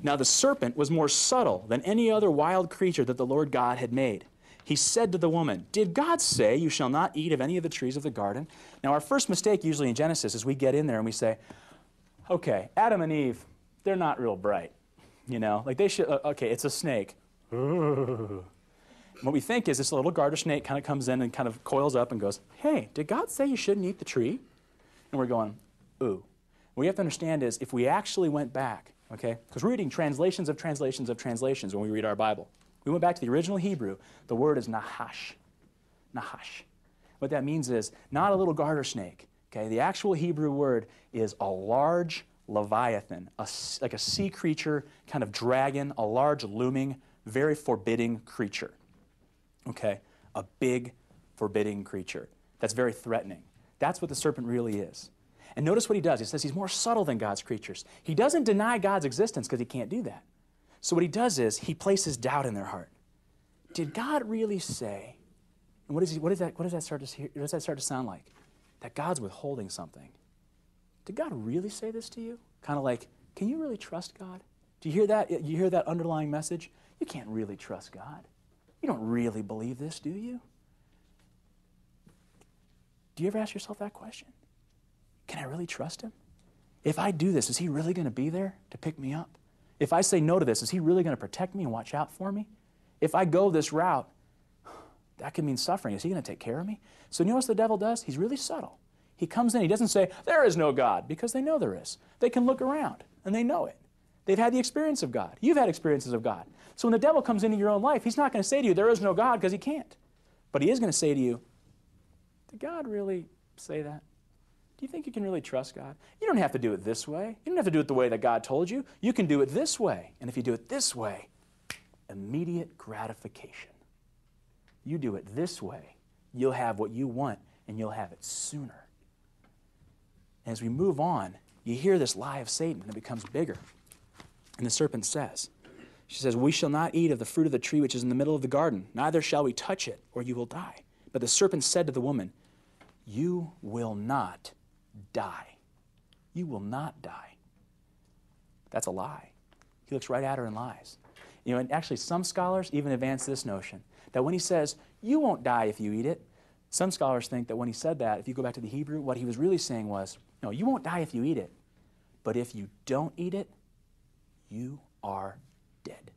Now the serpent was more subtle than any other wild creature that the Lord God had made. He said to the woman, did God say you shall not eat of any of the trees of the garden? Now our first mistake usually in Genesis is we get in there and we say, okay, Adam and Eve, they're not real bright. You know, like they should, okay, it's a snake. What we think is this little garter snake kind of comes in and kind of coils up and goes, hey, did God say you shouldn't eat the tree? And we're going, ooh. What we have to understand is if we actually went back, okay, because we're reading translations of translations of translations when we read our Bible. We went back to the original Hebrew. The word is nahash. Nahash. What that means is not a little garter snake. Okay, the actual Hebrew word is a large leviathan, like a sea creature, kind of dragon, a large looming, very forbidding creature. Okay, a big, forbidding creature that's very threatening. That's what the serpent really is. And notice what he does. He says he's more subtle than God's creatures. He doesn't deny God's existence because he can't do that. So what he does is he places doubt in their heart. Did God really say? And what does that start to sound like? That God's withholding something. Did God really say this to you? Kind of like, can you really trust God? Do you hear that? You hear that underlying message? You can't really trust God. You don't really believe this, do you? Do you ever ask yourself that question? Can I really trust him? If I do this, is he really going to be there to pick me up? If I say no to this, is he really going to protect me and watch out for me? If I go this route, that could mean suffering. Is he going to take care of me? So you know what the devil does? He's really subtle. He comes in, he doesn't say, there is no God, because they know there is. They can look around, and they know it. They've had the experience of God. You've had experiences of God. So when the devil comes into your own life, he's not going to say to you, there is no God, because he can't. But he is going to say to you, did God really say that? Do you think you can really trust God? You don't have to do it this way. You don't have to do it the way that God told you. You can do it this way. And if you do it this way, immediate gratification. You do it this way, you'll have what you want, and you'll have it sooner. And as we move on, you hear this lie of Satan, and it becomes bigger. And the serpent says, she says, we shall not eat of the fruit of the tree which is in the middle of the garden, neither shall we touch it, or you will die. But the serpent said to the woman, you will not die. You will not die. That's a lie. He looks right at her and lies. You know, and actually some scholars even advance this notion, that when he says, you won't die if you eat it, some scholars think that when he said that, if you go back to the Hebrew, what he was really saying was, no, you won't die if you eat it, but if you don't eat it, you are dead.